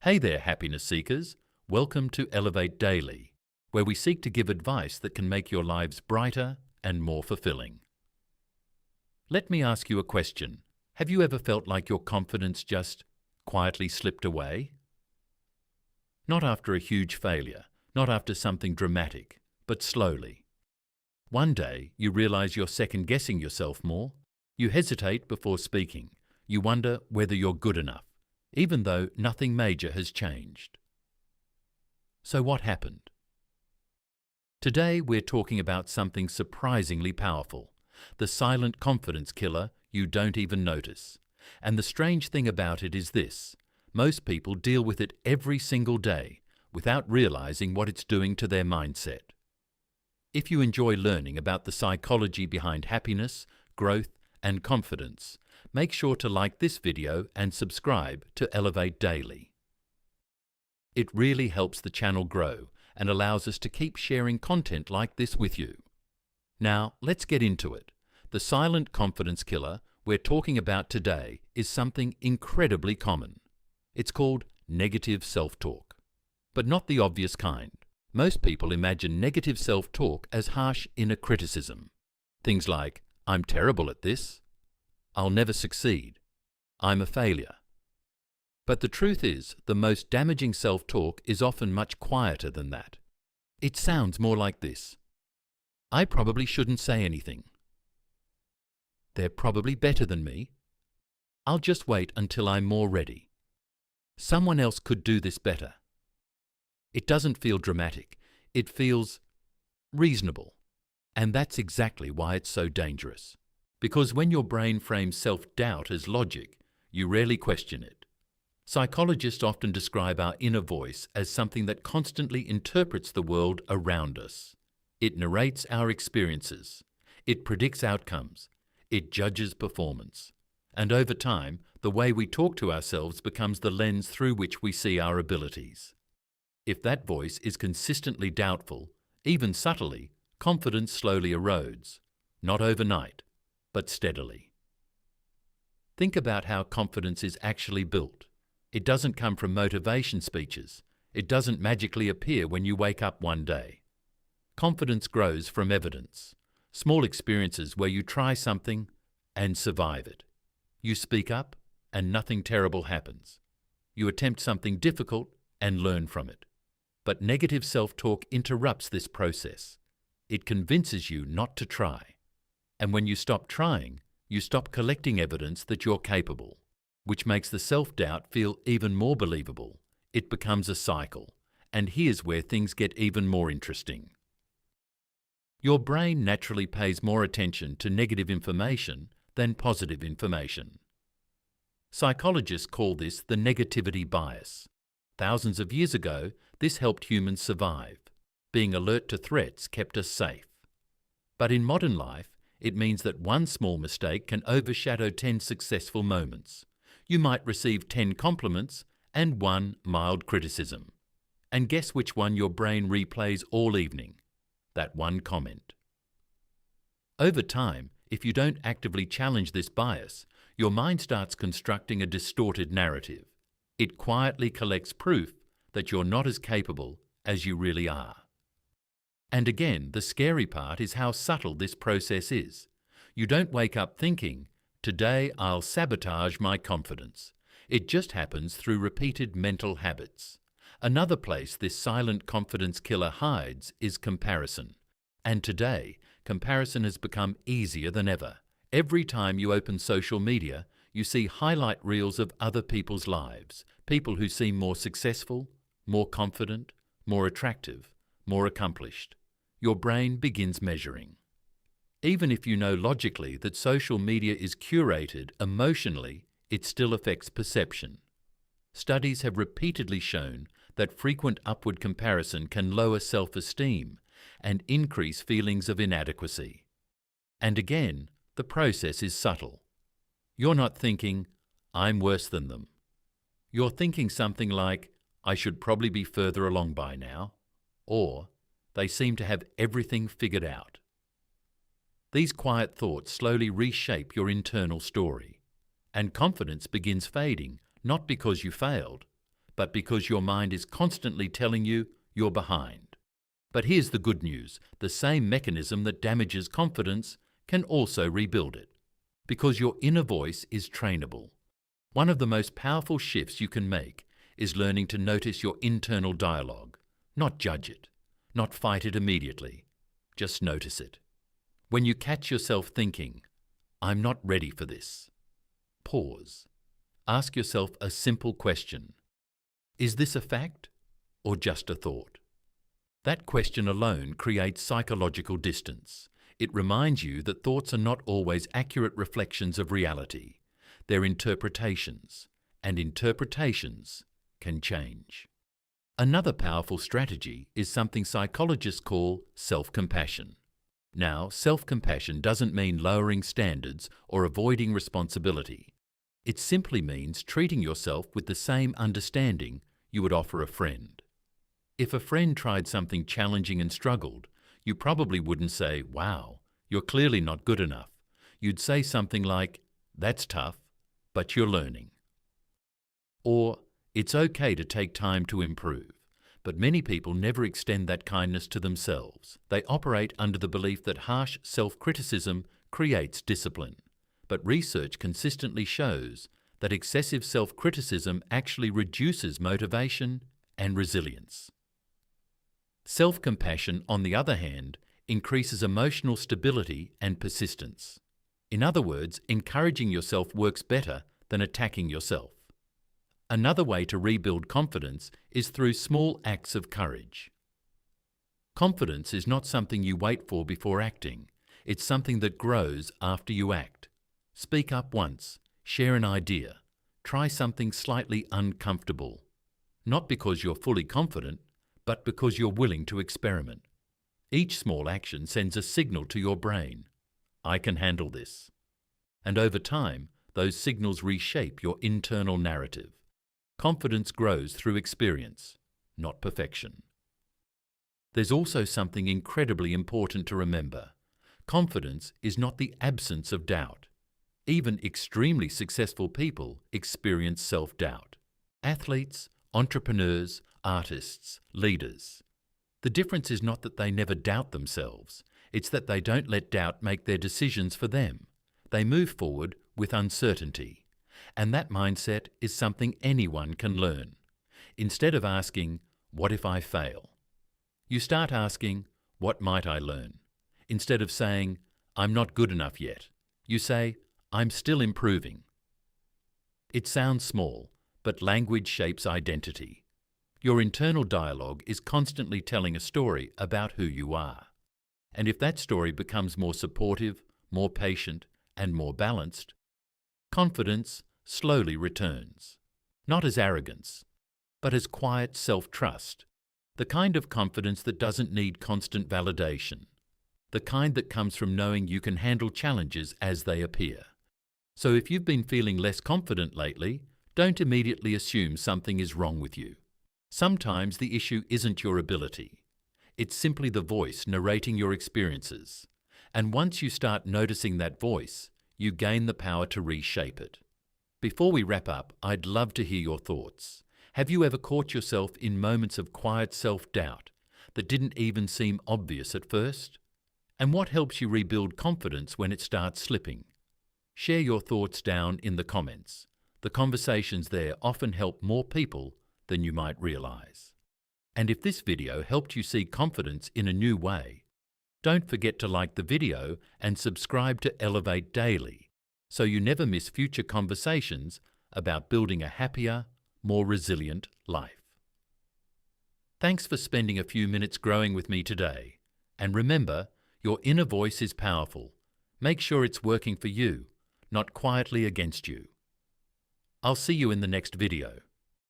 Hey there, happiness seekers. Welcome to Elevate Daily, where we seek to give advice that can make your lives brighter and more fulfilling. Let me ask you a question. Have you ever felt like your confidence just quietly slipped away? Not after a huge failure, not after something dramatic, but slowly. One day, you realize you're second-guessing yourself more. You hesitate before speaking. You wonder whether you're good enough, even though nothing major has changed. So what happened? Today we're talking about something surprisingly powerful, the silent confidence killer you don't even notice. And the strange thing about it is this: most people deal with it every single day without realizing what it's doing to their mindset. If you enjoy learning about the psychology behind happiness, growth, and confidence, make sure to like this video and subscribe to Elevate Daily. It really helps the channel grow and allows us to keep sharing content like this with you. Now, let's get into it. The silent confidence killer we're talking about today is something incredibly common. It's called negative self-talk, but not the obvious kind. Most people imagine negative self-talk as harsh inner criticism. Things like, "I'm terrible at this," "I'll never succeed," "I'm a failure." But the truth is, the most damaging self-talk is often much quieter than that. It sounds more like this: "I probably shouldn't say anything," "They're probably better than me," "I'll just wait until I'm more ready," "Someone else could do this better." It doesn't feel dramatic. It feels reasonable. And that's exactly why it's so dangerous. Because when your brain frames self-doubt as logic, you rarely question it. Psychologists often describe our inner voice as something that constantly interprets the world around us. It narrates our experiences. It predicts outcomes. It judges performance. And over time, the way we talk to ourselves becomes the lens through which we see our abilities. If that voice is consistently doubtful, even subtly, confidence slowly erodes, not overnight, but steadily. Think about how confidence is actually built. It doesn't come from motivation speeches. It doesn't magically appear when you wake up one day. Confidence grows from evidence, small experiences where you try something and survive it. You speak up and nothing terrible happens. You attempt something difficult and learn from it. But negative self-talk interrupts this process. It convinces you not to try. And when you stop trying, you stop collecting evidence that you're capable, which makes the self-doubt feel even more believable. It becomes a cycle. And here's where things get even more interesting. Your brain naturally pays more attention to negative information than positive information. Psychologists call this the negativity bias. Thousands of years ago, this helped humans survive. Being alert to threats kept us safe. But in modern life, it means that one small mistake can overshadow 10 successful moments. You might receive 10 compliments and one mild criticism. And guess which one your brain replays all evening? That one comment. Over time, if you don't actively challenge this bias, your mind starts constructing a distorted narrative. It quietly collects proof that you're not as capable as you really are. And again, the scary part is how subtle this process is. You don't wake up thinking, "Today I'll sabotage my confidence." It just happens through repeated mental habits. Another place this silent confidence killer hides is comparison. And today, comparison has become easier than ever. Every time you open social media, you see highlight reels of other people's lives, people who seem more successful, more confident, more attractive, more accomplished. Your brain begins measuring. Even if you know logically that social media is curated, emotionally, it still affects perception. Studies have repeatedly shown that frequent upward comparison can lower self-esteem and increase feelings of inadequacy. And again, the process is subtle. You're not thinking, "I'm worse than them." You're thinking something like, "I should probably be further along by now," or "They seem to have everything figured out." These quiet thoughts slowly reshape your internal story, and confidence begins fading, not because you failed, but because your mind is constantly telling you you're behind. But here's the good news. The same mechanism that damages confidence can also rebuild it, because your inner voice is trainable. One of the most powerful shifts you can make is learning to notice your internal dialogue, not judge it, not fight it immediately. Just notice it. When you catch yourself thinking, "I'm not ready for this," pause. Ask yourself a simple question. Is this a fact or just a thought? That question alone creates psychological distance. It reminds you that thoughts are not always accurate reflections of reality. They're interpretations, and interpretations can change. Another powerful strategy is something psychologists call self-compassion. Now, self-compassion doesn't mean lowering standards or avoiding responsibility. It simply means treating yourself with the same understanding you would offer a friend. If a friend tried something challenging and struggled, you probably wouldn't say, "Wow, you're clearly not good enough." You'd say something like, "That's tough, but you're learning." Or, "It's okay to take time to improve." But many people never extend that kindness to themselves. They operate under the belief that harsh self-criticism creates discipline. But research consistently shows that excessive self-criticism actually reduces motivation and resilience. Self-compassion, on the other hand, increases emotional stability and persistence. In other words, encouraging yourself works better than attacking yourself. Another way to rebuild confidence is through small acts of courage. Confidence is not something you wait for before acting. It's something that grows after you act. Speak up once, share an idea, try something slightly uncomfortable. Not because you're fully confident, but because you're willing to experiment. Each small action sends a signal to your brain. "I can handle this." And over time, those signals reshape your internal narrative. Confidence grows through experience, not perfection. There's also something incredibly important to remember. Confidence is not the absence of doubt. Even extremely successful people experience self-doubt. Athletes, entrepreneurs, artists, leaders. The difference is not that they never doubt themselves. It's that they don't let doubt make their decisions for them. They move forward with uncertainty. And that mindset is something anyone can learn. Instead of asking, "What if I fail?" you start asking, "What might I learn?" Instead of saying, "I'm not good enough yet," you say, "I'm still improving." It sounds small, but language shapes identity. Your internal dialogue is constantly telling a story about who you are. And if that story becomes more supportive, more patient, and more balanced, confidence slowly returns. Not as arrogance, but as quiet self-trust. The kind of confidence that doesn't need constant validation. The kind that comes from knowing you can handle challenges as they appear. So if you've been feeling less confident lately, don't immediately assume something is wrong with you. Sometimes the issue isn't your ability. It's simply the voice narrating your experiences. And once you start noticing that voice, you gain the power to reshape it. Before we wrap up, I'd love to hear your thoughts. Have you ever caught yourself in moments of quiet self-doubt that didn't even seem obvious at first? And what helps you rebuild confidence when it starts slipping? Share your thoughts down in the comments. The conversations there often help more people than you might realize. And if this video helped you see confidence in a new way, don't forget to like the video and subscribe to Elevate Daily so you never miss future conversations about building a happier, more resilient life. Thanks for spending a few minutes growing with me today. And remember, your inner voice is powerful. Make sure it's working for you, not quietly against you. I'll see you in the next video.